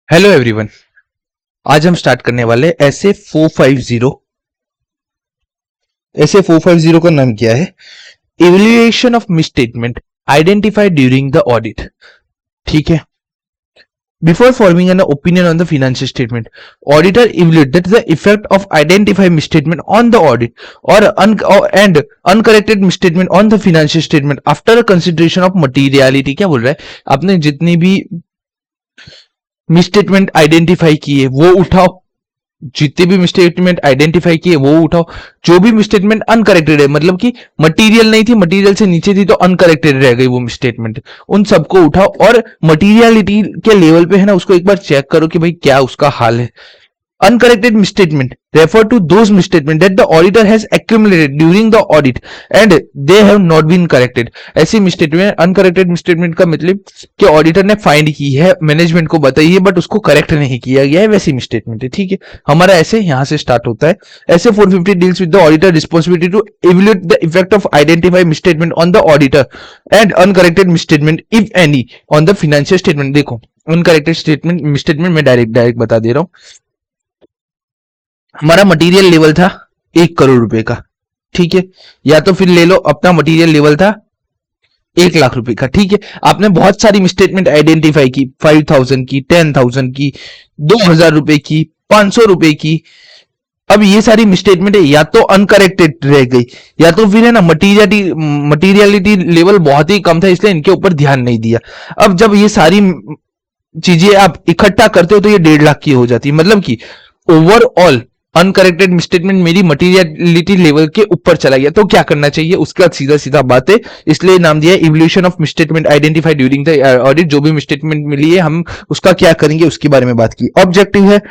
Hello everyone. आज हम start करने वाले ऐसे 450। ऐसे 450 का नाम क्या है? Evaluation of misstatement identified during the audit. ठीक है। Before forming an opinion on the financial statement, auditor evaluate that the effect of identified misstatement on the audit and uncorrected misstatement on the financial statement after a consideration of materiality। क्या बोल रहा है? आपने जितनी भी misstatement identify किए वो उठाओ, जितने भी मिसस्टेटमेंट आइडेंटिफाई किए वो उठाओ, जो भी मिसस्टेटमेंट अनकरेक्टेड है, मतलब कि मटेरियल नहीं थी, मटेरियल से नीचे थी तो अनकरेक्टेड रह गई वो मिसस्टेटमेंट, उन सबको उठाओ और मटेरियलिटी के लेवल पे है ना उसको एक बार चेक करो कि भाई क्या उसका हाल है। Uncorrected misstatement refer to those misstatement that the auditor has accumulated during the audit and they have not been corrected। ऐसी मिसस्टेटमेंट, अनकरेक्टेड मिसस्टेटमेंट का मतलब कि ऑडिटर ने फाइंड की है, मैनेजमेंट को बताई है, बट उसको करेक्ट नहीं किया गया है, वैसी मिसस्टेटमेंट है। ठीक है, हमारा ऐसे यहां से स्टार्ट होता है। ऐसे 450 deals with the auditor responsibility to evaluate the effect of identified misstatement on the auditor and uncorrected misstatement if any on the financial statement. देखो, अनकरेक्टेड स्टेटमेंट मिसस्टेटमेंट में डायरेक्ट बता दे रहा हूं। हमारा मटेरियल लेवल था 1 करोड़ रुपए का, ठीक है, या तो फिर ले लो अपना मटेरियल लेवल था 1 लाख रुपए का। ठीक है, आपने बहुत सारी मिसस्टेटमेंट आइडेंटिफाई की, 5000 की, 10,000 की, 2000 रुपए की, 500 रुपए की। अब ये सारी मिसस्टेटमेंट है या तो अनकरेक्टेड रह गई या तो फिर है ना मटीरियलिटी लेवल बहुत ही कम था, इसलिए इनके ऊपर ध्यान नहीं दिया। अब जब ये सारी चीजें आप इकट्ठा करते हो तो ये 1.5 लाख की हो जाती है, मतलब कि ओवरऑल अनकरेक्टेड मिसस्टेटमेंट मेरी मटीरियलिटी लेवल के ऊपर चला गया। तो क्या करना चाहिए, उसके बाद सीधा सीधा बात है, इसलिए नाम दिया evolution of misstatement identified during the audit. जो भी मिसस्टेटमेंट मिली है हम उसका क्या करेंगे उसके बारे में बात की। ऑब्जेक्टिव है,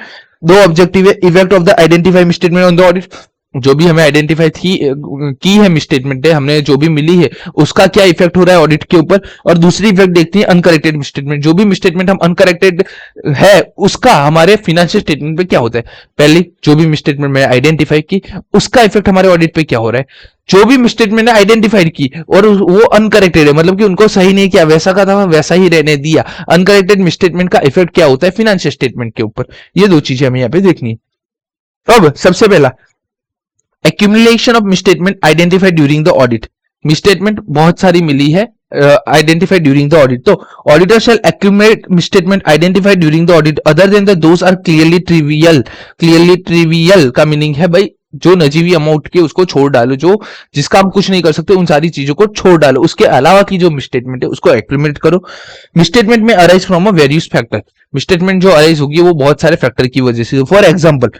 2 ऑब्जेक्टिव है। Effect of the identified misstatement on the audit, जो भी हमें आइडेंटिफाई की है मिसस्टेटमेंट है, हमने जो भी मिली है उसका क्या इफेक्ट हो रहा है ऑडिट के ऊपर। और दूसरी इफेक्ट देखते हैं अनकरेक्टेड मिसस्टेटमेंट, जो भी मिसस्टेटमेंट हम अनकरेक्टेड है उसका हमारे फाइनेंशियल स्टेटमेंट पे क्या होता है। पहले जो भी मिसस्टेटमेंट मैंने आइडेंटिफाई की उसका इफेक्ट हमारे ऑडिट पे क्या हो रहा है। जो भी मिसस्टेटमेंट ने आइडेंटिफाइड की और वो अनकरेक्टेड है, मतलब कि उनको सही नहीं किया, वैसा का था वैसा ही रहने दिया, अनकरेक्टेड मिसस्टेटमेंट का इफेक्ट क्या होता है फाइनेंशियल स्टेटमेंट के ऊपर। ये दो चीजें हमें यहाँ पे देखनी है। अब सबसे पहला accumulation of misstatement identified during the audit. Misstatement बहुत सारी मिली है आइडेंटिफाइड ड्यूरिंग द ऑडिट, तो auditor shall accumulate misstatement identified during the audit other than the those are clearly trivial. Clearly trivial का मीनिंग है भाई जो नजीवी अमाउंट के उसको छोड़ डालो, जो जिसका आप कुछ नहीं कर सकते उन सारी चीजों को छोड़ डालो, उसके अलावा की जो मिसस्टेटमेंट है उसको एक्यूमुलेट करो। मिसस्टेटमेंट में arise from a various factor. Misstatement जो अराइज होगी वो बहुत सारे फैक्टर की वजह से। For example,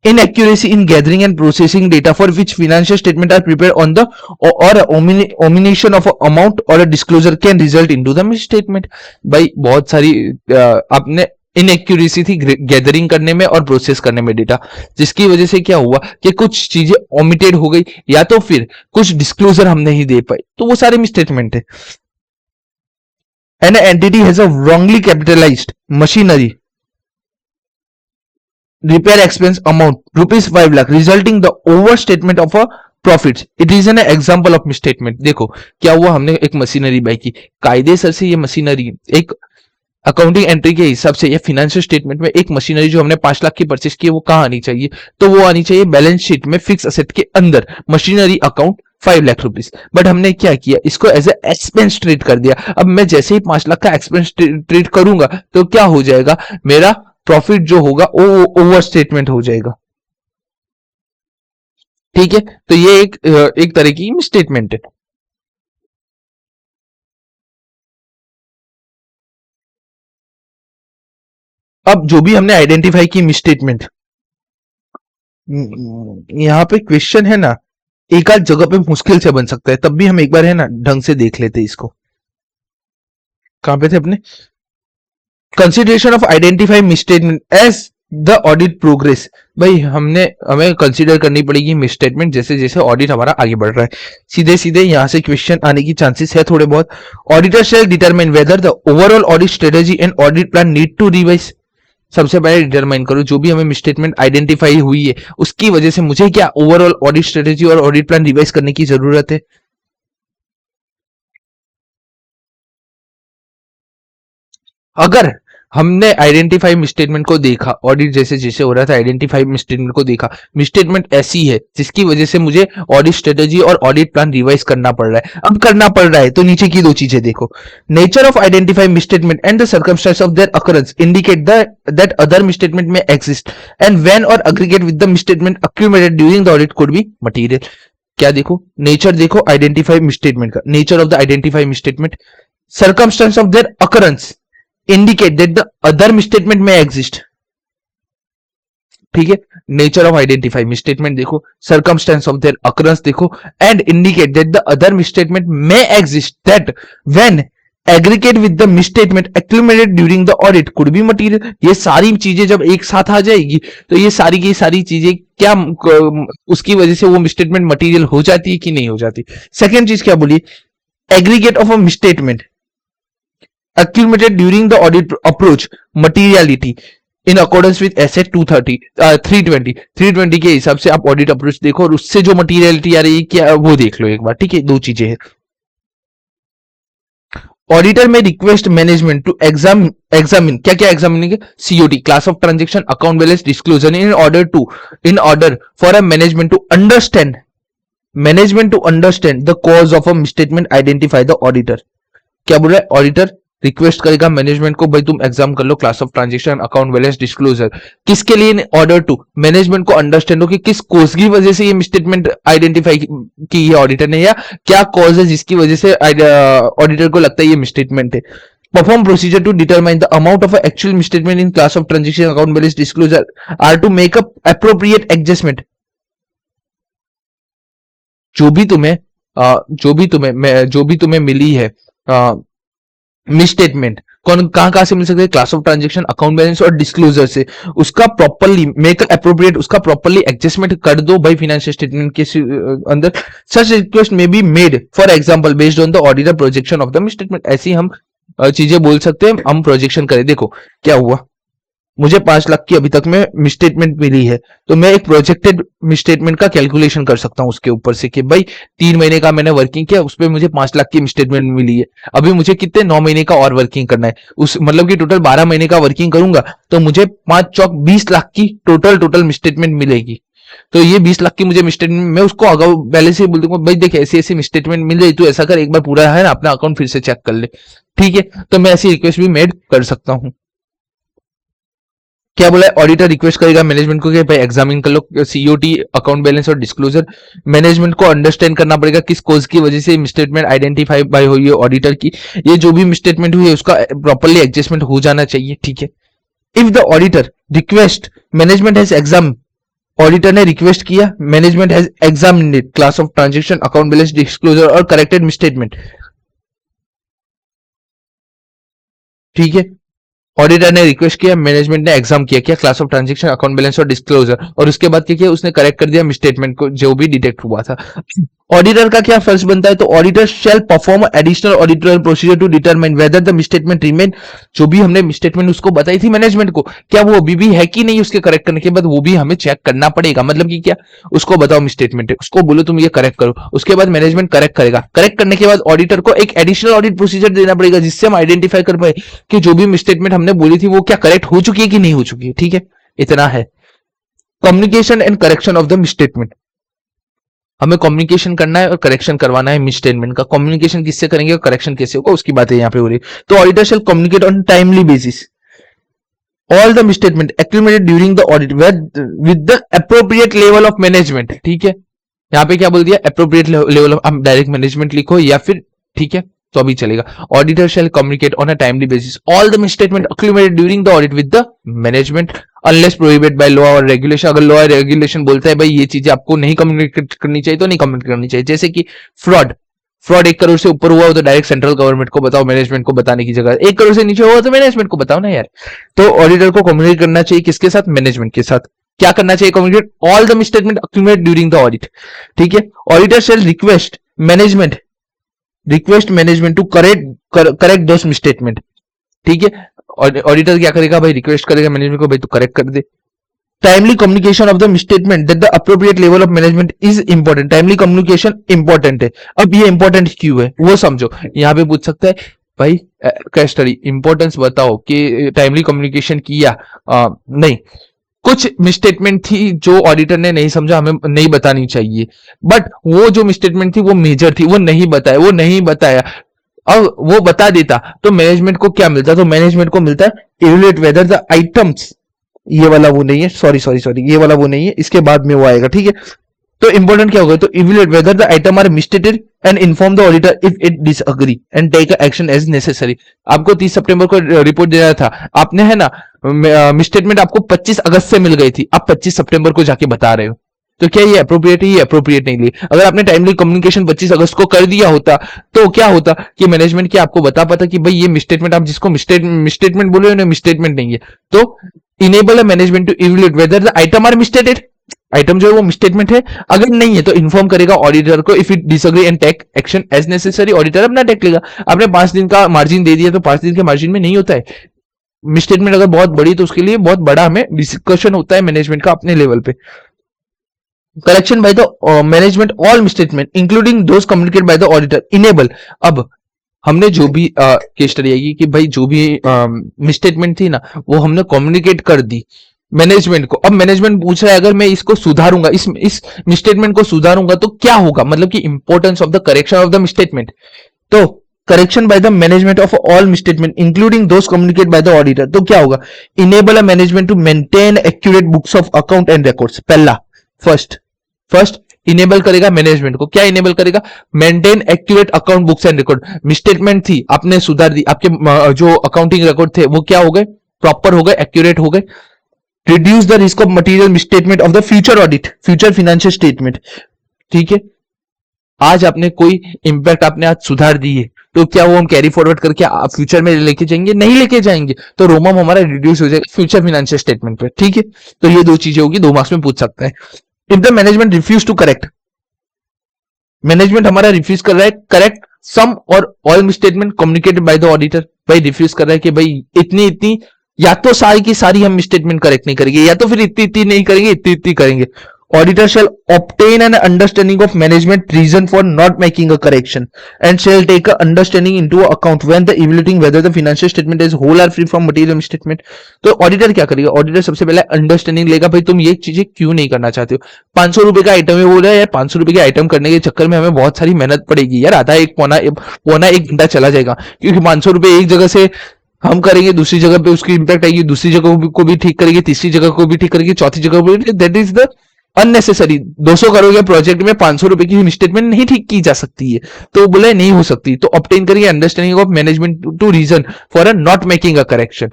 inaccuracy in gathering and processing data for which financial statements are prepared on the or omission of a amount or a disclosure can result into the misstatement। भाई बहुत सारी आपने इनएक्यूरेसी थी gathering करने में और process करने में डेटा, जिसकी वजह से क्या हुआ कि कुछ चीजें ओमिटेड हो गई या तो फिर कुछ डिस्क्लोजर हम नहीं दे पाए, तो वो सारे मिसस्टेटमेंट है। An entity has a wrongly capitalized machinery repair expense amount rupees 5 lakh resulting the overstatement of a profits, it is an example of misstatement। देखो क्या हुआ, हमने एक मशीनरी बाई की, कायदेसर से ये मशीनरी एक अकाउंटिंग एंट्री के हिसाब से या फाइनेंशियल स्टेटमेंट में एक मशीनरी जो हमने 5 लाख की परचेस की है वो कहाँ आनी चाहिए, तो वो आनी चाहिए बैलेंस शीट में फिक्स असेट के अंदर, machinery account 5 lakh rupees. But हमने क्या किया, इसको एज ए एक्सपेंस ट्रीट कर दिया। अब मैं जैसे ही 5 लाख का एक्सपेंस ट्रीट करूंगा तो क्या हो जाएगा, मेरा प्रॉफिट जो होगा वो ओवर स्टेटमेंट हो जाएगा। ठीक है, तो ये एक तरह की मिसस्टेटमेंट है। अब जो भी हमने आइडेंटिफाई की मिसस्टेटमेंट, यहां पे क्वेश्चन है ना एक आध जगह पे मुश्किल से बन सकता है, तब भी हम एक बार है ना ढंग से देख लेते इसको। कहां पे थे अपने, consideration of identify misstatement as the audit progress. भाई हमें कंसीडर करनी पड़ेगी मिसस्टेटमेंट जैसे जैसे ऑडिट हमारा आगे बढ़ रहा है। सीधे सीधे यहां से क्वेश्चन आने की चांसेस है थोड़े बहुत। Auditor shall determine whether the overall audit strategy and audit plan need to revise. सबसे पहले डिटरमाइन करो जो भी हमें मिसस्टेटमेंट आइडेंटिफाई हुई है उसकी वजह से मुझे क्या ओवरऑल ऑडिट स्ट्रेटेजी और ऑडिट प्लान रिवाइज करने की जरूरत है। अगर हमने आइडेंटिफाई मिसस्टेटमेंट को देखा, ऑडिट जैसे जैसे हो रहा था आइडेंटिफाई मिसस्टेटमेंट को देखा, मिसस्टेटमेंट ऐसी है जिसकी वजह से मुझे ऑडिट स्ट्रेटेजी और ऑडिट प्लान रिवाइज करना पड़ रहा है। अब करना पड़ रहा है तो नीचे की दो चीजें देखो, nature of identify misstatement and the circumstance of their occurrence indicate that other misstatement में एग्जिस्ट एंड व्हेन और aggregate with the misstatement accumulated during the audit could be material. क्या देखो, नेचर देखो आइडेंटिफाई मिसस्टेटमेंट का, nature of the identify misstatement, circumstance of their occurrence indicate that the other misstatement may exist। ठीक है, nature of identify misstatement देखो, circumstance of their occurrence देखो and indicate that the other misstatement may exist that when aggregate with the misstatement accumulated during the audit could be material. ये सारी चीजें जब एक साथ आ जाएगी तो ये सारी की सारी चीजें क्या उसकी वजह से वो मिसस्टेटमेंट मटेरियल हो जाती है कि नहीं हो जाती। सेकेंड चीज क्या बोली, aggregate of a misstatement accumulated during the audit approach materiality in accordance with SA 320 के हिसाब से आप ऑडिट अप्रोच देखो और उससे जो मटीरियलिटी आ रही है क्या वो देख लो एक बार। ठीक है, दो चीजें हैं। ऑडिटर में रिक्वेस्ट मैनेजमेंट टू एग्जामिन क्या क्या examine, COT class of transaction account balance disclosure in order for a management to understand the cause of a misstatement identify the auditor. क्या बोल रहा है, ऑडिटर रिक्वेस्ट करेगा मैनेजमेंट को, भाई तुम एग्जाम कर लो class of transaction account balance disclosure, किसके लिए, इन ऑर्डर टू मैनेजमेंट को अंडरस्टैंड हो कि किस कॉज की वजह से ये मिसस्टेटमेंट आइडेंटिफाई की है ऑडिटर ने, या क्या कॉज है जिसकी वजह से ऑडिटर को लगता है ये मिसस्टेटमेंट है। Perform procedure to determine the amount of actual misstatement in class of transaction account balance disclosure or to make up appropriate adjustment. जो भी तुम्हें मिली है मिसस्टेटमेंट कहां से मिल सकते हैं, class of transaction account balance और डिस्क्लोजर से, उसका प्रॉपर्ली मेक अप्रोप्रिएट, उसका प्रॉपर्ली एडजस्टमेंट कर दो भाई फिनेंशियल स्टेटमेंट के अंदर। सच रिक्वेस्ट में be made for example based on the auditor projection of the misstatement. ऐसी हम चीजें बोल सकते हैं, हम प्रोजेक्शन करें। देखो क्या हुआ, मुझे 5 लाख की अभी तक में मिसस्टेटमेंट मिली है तो मैं एक प्रोजेक्टेड मिसस्टेटमेंट का कैलकुलेशन कर सकता हूं उसके ऊपर से कि भाई 3 महीने का मैंने वर्किंग किया, उस पर मुझे 5 लाख की मिसस्टेटमेंट मिली है, अभी मुझे कितने 9 महीने का और वर्किंग करना है, उस मतलब कि टोटल 12 महीने का वर्किंग करूंगा तो मुझे 5 चौक 20 लाख की टोटल मिसस्टेटमेंट मिलेगी। तो ये 20 लाख की मुझे मिसस्टेटमेंट, मैं उसको अगाउ पहले से बोल दूंगा भाई देख ऐसी ऐसी मिसस्टेटमेंट मिल रही, तू ऐसा कर एक बार पूरा है ना अपना अकाउंट फिर से चेक कर ले। ठीक है, तो मैं ऐसी रिक्वेस्ट भी मेड कर सकता हूं। क्या बोला है, ऑडिटर रिक्वेस्ट करेगा मैनेजमेंट को कि भाई एग्जामिन कर लो सीओटी अकाउंट बैलेंस और डिस्क्लोजर। मैनेजमेंट को अंडरस्टैंड करना पड़ेगा किस कॉज की वजह से मिसस्टेटमेंट आइडेंटिफाई बाय हुई है ऑडिटर की, ये जो भी मिसस्टेटमेंट हुई है उसका प्रॉपर्ली एडजस्टमेंट हो जाना चाहिए। ठीक है, if the auditor request management has exam, auditor ने रिक्वेस्ट किया, management has examined class of transaction account balance disclosure और करेक्टेड मिसस्टेटमेंट। ठीक है, ऑडिटर ने रिक्वेस्ट किया, मैनेजमेंट ने एग्जाम किया, क्या class of transaction account balance और डिस्क्लोजर, और उसके बाद क्या किया, उसने करेक्ट कर दिया मिसस्टेटमेंट को जो भी डिटेक्ट हुआ था। ऑडिटर का क्या फर्ज बनता है, तो auditor shall perform additional auditorial procedure to determine whether the misstatement remain, जो भी हमने मिसस्टेटमेंट उसको बताई थी मैनेजमेंट को, क्या वो अभी भी है कि नहीं, उसके करेक्ट करने के बाद वो भी हमें चेक करना पड़ेगा। मतलब कि क्या, उसको बताओ मिसस्टेटमेंट है, उसको बोलो तुम ये करेक्ट करो, उसके बाद मैनेजमेंट करेक्ट करेगा, करेक्ट करने के बाद ऑडिटर को एक एडिशनल ऑडिट प्रोसीजर देना पड़ेगा जिससे हम आइडेंटिफाई कर पाए कि जो भी मिसस्टेटमेंट हमने बोली थी वो क्या करेक्ट हो चुकी है कि नहीं हो चुकी है। ठीक है, इतना है। Communication and correction of the misstatement, हमें कम्युनिकेशन करना है और करेक्शन करवाना है मिसस्टेटमेंट का। कम्युनिकेशन किससे करेंगे और करेक्शन कैसे होगा उसकी बातें यहाँ पे हो रही है। तो auditor shell communicate on timely basis all the misstatement accumulated during the audit with the appropriate level of management. ठीक है, यहाँ पे क्या बोल दिया, एप्रोप्रिएट लेवल ऑफ, आप डायरेक्ट मैनेजमेंट लिखो या फिर ठीक है तो अभी चलेगा। Auditor shall communicate on a timely basis all the misstatement accumulated during the audit with the management unless prohibited by law और रेगुलेशन। अगर लॉ और रेगुलेशन बोलता है भाई ये चीजें आपको नहीं कम्युनिकेट करनी चाहिए तो नहीं कम्युनिकेट करनी चाहिए। जैसे कि फ्रॉड 1 करोड़ से ऊपर हुआ हो तो डायरेक्ट सेंट्रल गवर्नमेंट को बताओ, मैनेजमेंट को बताने की जगह 1 करोड़ से नीचे हुआ तो मैनेजमेंट को बताओ ना यार। तो ऑडिटर को कम्युनिकेट करना चाहिए किसके साथ, मैनेजमेंट के साथ। क्या करना चाहिए, communicate all the misstatement accumulated during the audit. ठीक है, auditor shall request management to correct those misstatement. ठीक है, ऑडिटर क्या करेगा भाई, रिक्वेस्ट करेगा मैनेजमेंट को भाई तू करेक्ट कर दे। Timely communication of the misstatement that the appropriate level of management is important. Timely communication important है। अब ये इंपॉर्टेंट क्यों है वो समझो, यहां पे पूछ सकता है भाई कैश स्टडी इंपॉर्टेंस बताओ कि टाइमली कम्युनिकेशन किया, नहीं, कुछ मिसस्टेटमेंट थी जो ऑडिटर ने नहीं समझा, हमें नहीं बतानी चाहिए, बट वो जो मिसस्टेटमेंट थी वो मेजर थी, वो नहीं बताया, वो नहीं बताया। अब वो बता देता तो मैनेजमेंट को क्या मिलता, तो मैनेजमेंट को मिलता है इवैल्यूएट वेदर द आइटम्स, ये वाला वो नहीं है, सॉरी सॉरी सॉरी, ये वाला वो नहीं है, इसके बाद में वो आएगा, ठीक है। तो इंपॉर्टेंट क्या होगा, तो evaluate whether the item are misstated and inform the auditor if it disagree and take action as necessary. आपको 30 सितंबर को रिपोर्ट देना था, आपने है ना मिसस्टेटमेंट आपको 25 अगस्त से मिल गई थी, आप 25 सितंबर को जाके बता रहे हो, तो क्या ये अप्रोप्रिएट है? ये अप्रोप्रिएट नहीं ली। अगर आपने टाइमली कम्युनिकेशन 25 अगस्त को कर दिया होता तो क्या होता कि मैनेजमेंट क्या आपको बता पाता कि भाई ये मिसस्टेटमेंट, आप जिसको मिसस्टेटमेंट बोले उन्हें मिसस्टेटमेंट नहीं है, तो enable a management to evaluate whether the item are misstated, item जो है वो मिसस्टेटमेंट है, अगर नहीं है तो इन्फॉर्म करेगा ऑडिटर को if it disagree and take action as necessary, auditor अपना टेक लेगा। आपने 5 दिन का मार्जिन दे दिया तो 5 दिन के मार्जिन में नहीं होता है, मिसस्टेटमेंट अगर बहुत बड़ी तो उसके लिए बहुत बड़ा हमें डिस्कशन होता है मैनेजमेंट का अपने लेवल पे। Correction by the management all misstatement including those communicated by the auditor enable. अब हमने जो भी केस स्टडी आएगी कि भाई जो भी मिसस्टेटमेंट थी ना वो हमने कम्युनिकेट कर दी मैनेजमेंट को। अब मैनेजमेंट पूछ रहा है अगर मैं इसको सुधारूंगा, इस मिसस्टेटमेंट को सुधारूंगा तो क्या होगा, मतलब कि importance of the correction of the misstatement. तो correction by the management of all misstatement including those communicate by the auditor, तो क्या होगा, enable a management to maintain accurate books of account and records. पहला first enable करेगा management को, क्या enable करेगा, maintain accurate account books and record. Misstatement थी आपने सुधार दी, आपके जो अकाउंटिंग रिकॉर्ड थे वो क्या हो गए, प्रॉपर हो गए, एक्यूरेट हो गए। Reduce the risk of material misstatement of the future audit, future financial statement, ठीक है। आज आपने कोई इंपैक्ट आपने आज सुधार दी है तो क्या वो हम कैरी फॉरवर्ड करके फ्यूचर में लेके जाएंगे, नहीं लेके जाएंगे, तो रोमम हमारा रिड्यूस हो जाएगा फ्यूचर फाइनेंशियल स्टेटमेंट पे, ठीक है। तो ये दो चीजें होगी, 2 मार्क्स में पूछ सकता है। If the management refuse to correct, management हमारा रिफ्यूज कर रहा है करेक्ट सम और all misstatement communicated by the auditor, भाई रिफ्यूज कर रहा है कि भाई इतनी इतनी, या तो सारी की सारी हम मिसस्टेटमेंट करेक्ट नहीं करेंगे, या तो फिर इतनी इतनी नहीं करेंगे, इतनी इतनी करेंगे। Auditor shall obtain an understanding of management reason for not making a correction and shall take a understanding into account when the evaluating whether the financial statement is whole or free from material misstatement। तो auditor क्या करेगा, auditor सबसे पहले understanding लेगा, भाई तुम ये चीजें क्यों नहीं करना चाहते हो। 500 रुपए का आइटम है, बोल रहा है यार 500 रुपए के आइटम करने के चक्कर में हमें बहुत सारी मेहनत पड़ेगी यार, आधा एक पौना एक घंटा चला जाएगा, क्योंकि 500 रुपए एक जगह से हम करेंगे, दूसरी जगह पे उसकी इंपैक्ट आएगी, दूसरी जगह को भी ठीक करेंगे, तीसरी जगह को भी ठीक करेंगे, चौथी जगह को भी, that is the unnecessary. 200 crore के प्रोजेक्ट में 500 रुपए की स्टेटमेंट नहीं ठीक की जा सकती है, तो बोले नहीं हो सकती, तो ऑब्टेन करिए understanding of management to reason for a not making a correction.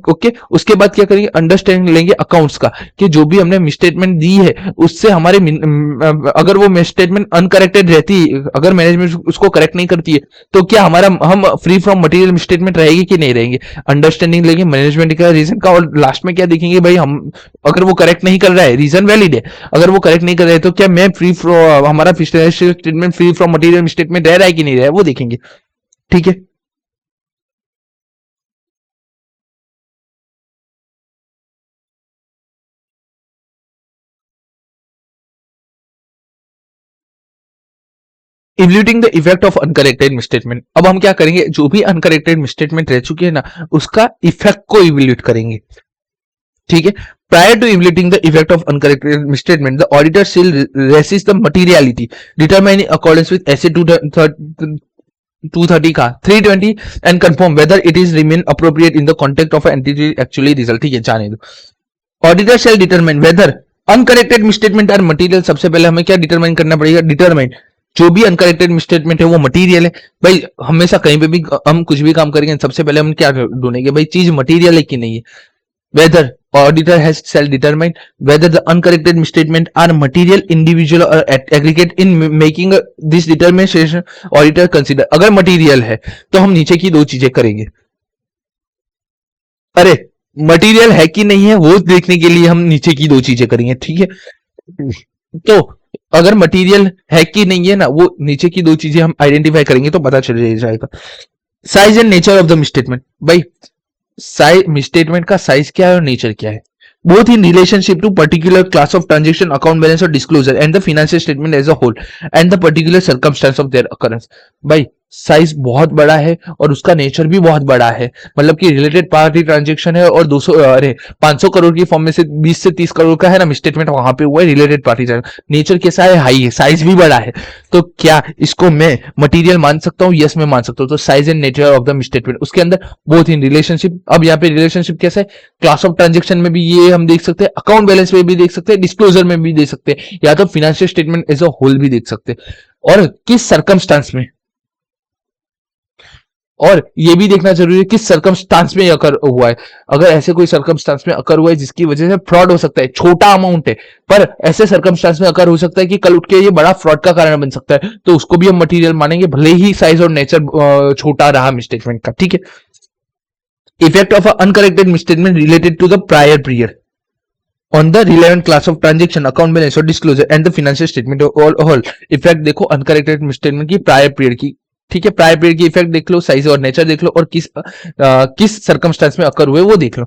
Okay, उसके बाद क्या करेंगे, अंडरस्टैंडिंग लेंगे अकाउंट्स का कि जो भी हमने मिसस्टेटमेंट दी है उससे हमारे अगर वो मिसस्टेटमेंट अनकरेक्टेड रहती है, अगर मैनेजमेंट उसको करेक्ट नहीं करती है तो क्या हमारा हम फ्री फ्रॉम मटेरियल मिसस्टेटमेंट रहेगी कि नहीं रहेंगे। अंडरस्टैंडिंग लेंगे मैनेजमेंट का रीजन का, और लास्ट में क्या देखेंगे, भाई हम अगर वो करेक्ट नहीं कर रहा है, रीजन वैलिड है, अगर वो करेक्ट नहीं कर रहे तो क्या मैं फ्री फ्रॉम, हमारा statement free from material misstatement रह रहा है कि नहीं रहा है, वो देखेंगे, ठीक है। Evaluating the effect of uncorrected misstatement. अब हम क्या करेंगे, जो भी अनकरेक्टेड मिसस्टेटमेंट रह चुकी है ना उसका इफेक्ट को इवल्यूट करेंगे, ठीक है। Prior to evaluating the effect of uncorrected misstatement, the auditor shall assess the materiality, determine in accordance with SA 230 का 320 and confirm whether it is remain appropriate in the context of an entity actually result, ठीक है, जाने दो। Auditor shall determine whether uncorrected misstatement are material। सबसे पहले हमें क्या determine करना पड़ेगा, डिटरमाइन जो भी अनकरेक्टेड मिसस्टेटमेंट है वो मटेरियल है। भाई हमेशा कहीं पे भी हम कुछ भी काम करेंगे सबसे पहले हम क्या ढूंढेंगे, भाई चीज मटेरियल है कि नहीं है। Whether auditor has shall determine whether the uncorrected misstatement are material, individual or aggregate in making this determination auditor consider। अगर मटेरियल है तो हम नीचे की दो चीजें करेंगे, अरे मटेरियल है कि नहीं है वो देखने के लिए हम नीचे की दो चीजें करेंगे, ठीक है। तो अगर मटेरियल है कि नहीं है ना, वो नीचे की दो चीजें हम आइडेंटिफाई करेंगे तो पता चल जाएगा। Size and nature of the misstatement, भाई साइज मिसस्टेटमेंट का साइज क्या है और नेचर क्या है, both in relationship to particular class of transaction, account balance or disclosure and the financial statement as a whole and the particular circumstance of their occurrence। भाई size बहुत बड़ा है और उसका नेचर भी बहुत बड़ा है, मतलब कि रिलेटेड पार्टी ट्रांजेक्शन है और 500 करोड़ की फॉर्म में से 20 से 30 करोड़ का है ना मिसस्टेटमेंट वहां पे हुआ है रिलेटेड पार्टी। नेचर कैसा है, हाई है, साइज भी बड़ा है, तो क्या इसको मैं मटेरियल मान सकता हूँ? यस मैं मान सकता हूँ। तो size and nature of the misstatement, उसके अंदर बोथ इन रिलेशनशिप। अब यहाँ पे रिलेशनशिप कैसा है, क्लास ऑफ ट्रांजेक्शन में भी ये हम देख सकते हैं, अकाउंट बैलेंस में भी देख सकते हैं, डिस्क्लोजर में भी देख सकते हैं, या तो financial statement as a whole भी देख सकते हैं। और किस सर्कमस्टांस में, और ये भी देखना जरूरी है किस सर्कमस्टांस में अकर हुआ है। अगर ऐसे कोई सर्कमस्टांस में अकर हुआ है जिसकी वजह से फ्रॉड हो सकता है, छोटा अमाउंट है पर ऐसे सर्कमस्टांस में अकर हो सकता है कि कल उठ के ये बड़ा फ्रॉड का कारण बन सकता है, तो उसको भी हम मटेरियल मानेंगे, भले ही साइज और नेचर छोटा रहा मिसस्टेटमेंट का। ठीक है। Effect of uncorrected misstatement related to the prior period on the relevant class of transaction, account balance or disclosure and the financial statement all effect देखो अनकरेक्टेड मिसस्टेटमेंट की प्रायर पीरियड की। ठीक है, प्रायर पीरियड की effect देख लो, size और nature देख लो, और किस सर्कमस्टेंस में अकर हुए वो देख लो।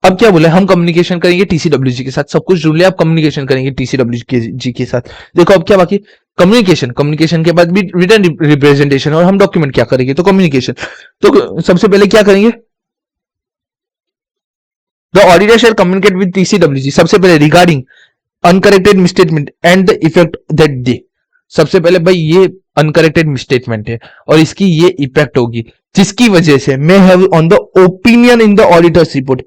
अब क्या बोले, हम कम्युनिकेशन करेंगे टीसीडब्ल्यूजी के साथ, सब कुछ ढूंढ लिया, आप कम्युनिकेशन करेंगे टीसीडब्ल्यूजी के साथ। देखो अब क्या बाकी, कम्युनिकेशन के बाद भी रिटर्न रिप्रेजेंटेशन, और हम डॉक्यूमेंट क्या करेंगे, तो कम्युनिकेशन। तो सबसे पहले क्या करेंगे, The auditor shall communicate with TCWG सबसे पहले regarding uncorrected misstatement and the effect that they, सबसे पहले भाई ये अनकरेक्टेड मिसस्टेटमेंट है और इसकी ये इफेक्ट होगी, जिसकी वजह से may have on the opinion in the auditor's report,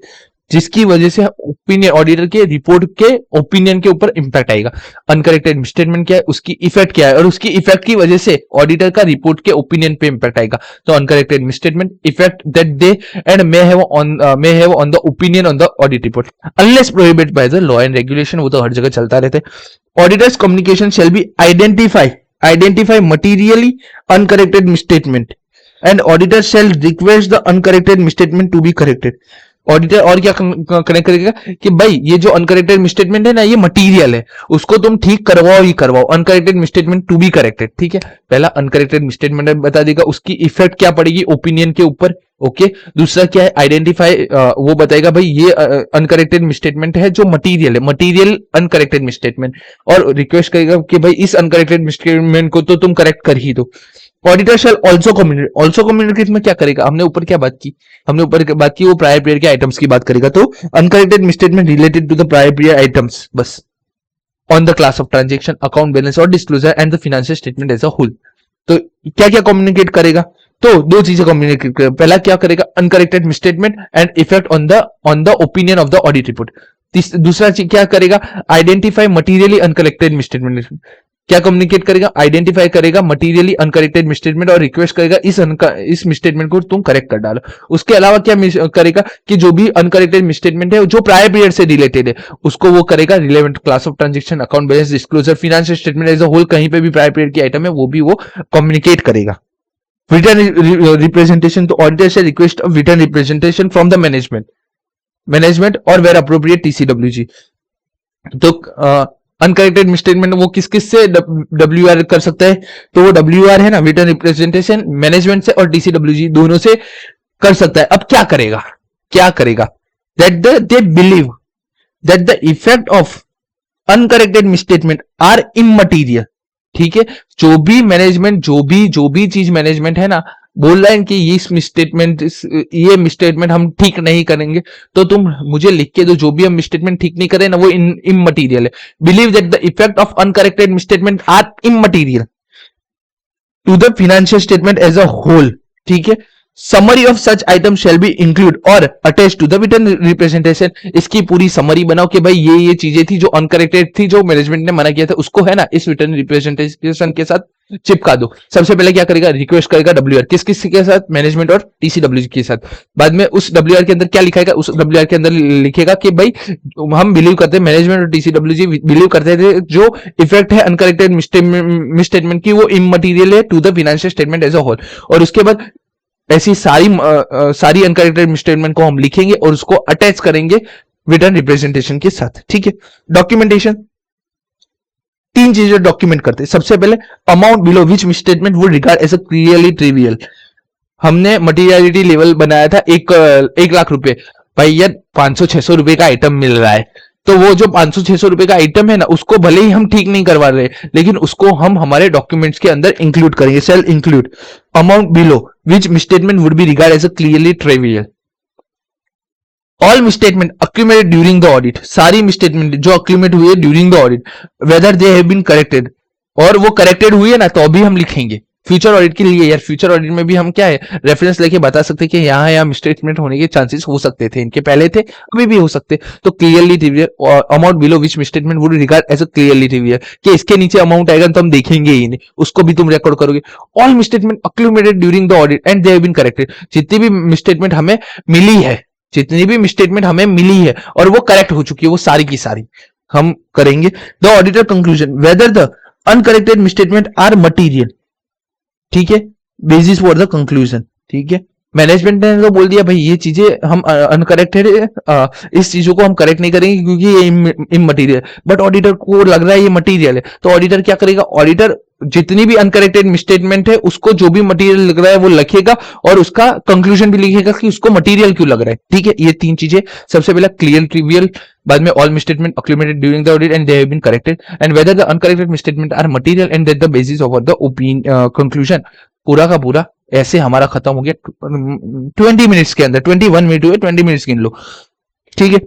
जिसकी वजह से ओपिनियन, ऑडिटर के रिपोर्ट के ओपिनियन के ऊपर इंपैक्ट आएगा। अनकरेक्टेड मिसस्टेटमेंट क्या है, उसकी इफेक्ट क्या है, और उसकी इफेक्ट की वजह से ऑडिटर का रिपोर्ट के ओपिनियन पे इंपैक्ट आएगा। तो uncorrected misstatement effect that they and may have on the opinion on the audit report unless prohibited by the law and regulation, वो तो हर जगह चलता रहता है। Auditor's communication shall be identify materially uncorrected misstatement and auditor shall request the uncorrected misstatement to be corrected. Auditor और क्या connect करेगा कि भाई ये जो अनकरेक्टेड मिसस्टेटमेंट है ना, ये मटेरियल है, उसको तुम ठीक करवाओ ही करवाओ, uncorrected misstatement to be corrected. ठीक है, पहला अनकरेक्टेड मिसस्टेटमेंट बता देगा, उसकी इफेक्ट क्या पड़ेगी ओपिनियन के ऊपर। ओके, दूसरा क्या है, आइडेंटिफाई, वो बताएगा भाई ये अनकरेक्टेड मिसस्टेटमेंट है जो मटेरियल है, मटेरियल अनकरेक्टेड मिसस्टेटमेंट, और रिक्वेस्ट करेगा कि भाई इस अनकरेक्टेड मिसस्टेटमेंट को तो तुम करेक्ट कर ही दो। ऑडिटर शैल ऑल्सो कम्युनिकेट में क्या करेगा, हमने ऊपर क्या बात की, वो प्रायर पीरियड के आइटम्स की बात करेगा। तो uncorrected misstatement related to the prior period items based on the class of transaction, account balance और disclosure and the financial statement as a whole. तो क्या क्या कम्युनिकेट करेगा, तो दो चीजें कम्युनिकेट करेगा। पहला क्या करेगा, uncorrected misstatement and effect on the opinion of the audit report. दूसरा चीज क्या करेगा, आइडेंटिफाई मटीरियली अनकरेक्टेड मिसस्टेटमेंट, क्या कम्युनिकेट करेगा, आइडेंटिफाई करेगा मटीरियली अनकरेक्टेड मिसस्टेटमेंट और रिक्वेस्ट करेगा इस मिसस्टेटमेंट को तुम करेक्ट कर डालो। उसके अलावा क्या करेगा कि जो भी अनकरेक्टेड मिसस्टेटमेंट है जो प्रायर पीरियड से रिलेटेड है उसको वो करेगा relevant class of transaction, account balance, disclosure, financial statement as a whole, कहीं पे भी प्रायर पीरियड की आइटम है वो भी वो कम्युनिकेट करेगा। रिटर्न रिप्रेजेंटेशन, तो ऑडिटर से request of written representation from the management और वेयर अप्रोप्रिएट टीसीडब्ल्यूजी। तो अनकरेक्टेड मिसस्टेटमेंट वो किस किस से डब्ल्यूआर कर सकता है, तो वो डब्ल्यूआर है ना, रिटर्न रिप्रेजेंटेशन मैनेजमेंट से और टीसीडब्ल्यूजी दोनों से कर सकता है। अब क्या करेगा, that they believe that the effect of uncorrected misstatement are immaterial. ठीक है, जो भी चीज मैनेजमेंट है ना बोल रहा है कि ये मिसस्टेटमेंट हम ठीक नहीं करेंगे, तो तुम मुझे लिख के दो जो भी हम मिसस्टेटमेंट ठीक नहीं करें ना वो इममटीरियल है। Believe that the effect of uncorrected misstatement are immaterial to the financial statement as a whole. ठीक है, summary of such item shall be include और attach to the written representation. इसकी पूरी समरी बनाओ कि भाई ये चीजें थी जो अनकरेक्टेड थी, जो मैनेजमेंट ने मना किया था, उसको है ना इस रिटर्न रिप्रेजेंटेशन के साथ चिपका दो। सबसे पहले क्या करेगा, रिक्वेस्ट करेगा डब्ल्यूआर, किस के साथ, मैनेजमेंट और टीसीडब्ल्यूजी के साथ। बाद में उस डब्ल्यूआर के अंदर क्या लिखाएगा, उस डब्ल्यूआर के अंदर लिखेगा कि भाई हम बिलीव करते हैं, मैनेजमेंट और टीसीडब्ल्यूजी बिलीव करते थे जो इफेक्ट है अनकरेक्टेड मिसस्टेटमेंट की वो इममटीरियल है to the financial statement as a whole. और उसके बाद ऐसी सारी अनकरेक्टेड मिसस्टेटमेंट को हम लिखेंगे और उसको अटैच करेंगे रिटर्न रिप्रेजेंटेशन के साथ। ठीक है, डॉक्यूमेंटेशन, तीन चीजें डॉक्यूमेंट करते हैं। सबसे पहले amount below which misstatement would regard as a clearly trivial. हमने मटीरियलिटी लेवल बनाया था 1 लाख रुपए, भाई यार 500-600 रुपए का आइटम मिल रहा है, तो वो जो 500-600 रुपए का आइटम है ना, उसको भले ही हम ठीक नहीं करवा रहे, लेकिन उसको हम हमारे डॉक्यूमेंट्स के अंदर इंक्लूड करेंगे। Shall include amount below which misstatement would be regard as a clearly trivial. All misstatement accumulated during the audit, सारी मिसस्टेटमेंट जो अक्यूमुलेट हुई है during the audit, whether they have been corrected, और वो corrected हुई है ना तो अभी हम लिखेंगे। फ्यूचर ऑडिट के लिए यार, फ्यूचर ऑडिट में भी हम क्या है, रेफरेंस लेके बता सकते हैं कि यहाँ यहाँ मिसस्टेटमेंट होने के चांसेस हो सकते थे, इनके पहले थे, अभी भी हो सकते। तो clearly trivial amount below which misstatement would regard as a clearly trivial, कि इसके नीचे अमाउंट आएगा तो हम देखेंगे ही नहीं, उसको भी तुम रिकॉर्ड करोगे। All misstatement accumulated during the audit and they have been corrected, जितनी भी मिसस्टेटमेंट हमें मिली है, जितनी भी मिसस्टेटमेंट हमें मिली है और वो करेक्ट हो चुकी है, वो सारी की सारी हम करेंगे। The auditor conclusion whether the uncorrected misstatement are material, ठीक है, बेसिस फॉर द कंक्लूजन, ठीक है। मैनेजमेंट ने तो बोल दिया भाई ये चीजें हम अनकरेक्टेड है, इस चीजों को हम करेक्ट नहीं करेंगे क्योंकि ये इमटीरियल, बट ऑडिटर को लग रहा है ये मटीरियल है, तो ऑडिटर क्या करेगा, ऑडिटर जितनी भी अनकरेक्टेड मिसस्टेटमेंट है उसको जो भी मटेरियल लग रहा है वो लिखेगा और उसका कंक्लूजन भी लिखेगा कि उसको मटेरियल क्यों लग रहा है, ठीक है। ये तीन चीजें, सबसे पहले क्लियर ट्रिवियल, बाद में all misstatement accumulated during the audit and they have been corrected, and whether the uncorrected misstatement are material and that the basis of the opinion conclusion. पूरा का पूरा ऐसे हमारा खत्म हो गया 20 मिनट्स के अंदर। 21 मिनट हुए, 20 मिनट्स गिन लो, ठीक है,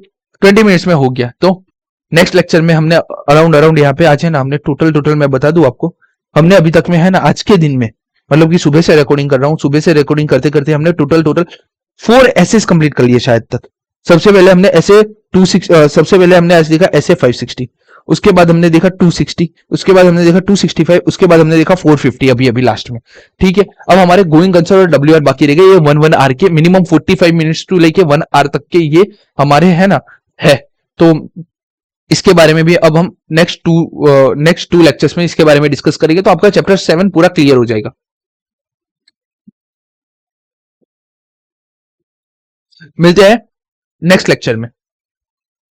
20 मिनट्स में हो गया। तो नेक्स्ट लेक्चर में हमने अराउंड अराउंड यहाँ पे आज है ना, हमने टोटल मैं बता दूं आपको, हमने अभी तक में है ना आज के दिन में, मतलब कि सुबह से रिकॉर्डिंग कर रहा हूँ, सुबह से रिकॉर्डिंग करते करते हमने टोटल 4 एसेस कंप्लीट कर लिए शायद तक। सबसे पहले हमने सबसे पहले हमने आज देखा ऐसे 560, उसके बाद हमने देखा 260, उसके बाद हमने देखा 265, उसके बाद हमने देखा 450 अभी अभी लास्ट में, ठीक है। अब हमारे गोइंग कंसर्न और डब्ल्यू आर बाकी रह गए, ये 1 आर के मिनिमम 45 मिनट्स टू लेके 1 आर तक के ये हमारे है ना है। तो इसके बारे में भी अब हम नेक्स्ट टू लेक्चर्स में इसके बारे में डिस्कस करेंगे, तो आपका चैप्टर 7 पूरा क्लियर हो जाएगा। मिलते हैं नेक्स्ट लेक्चर में।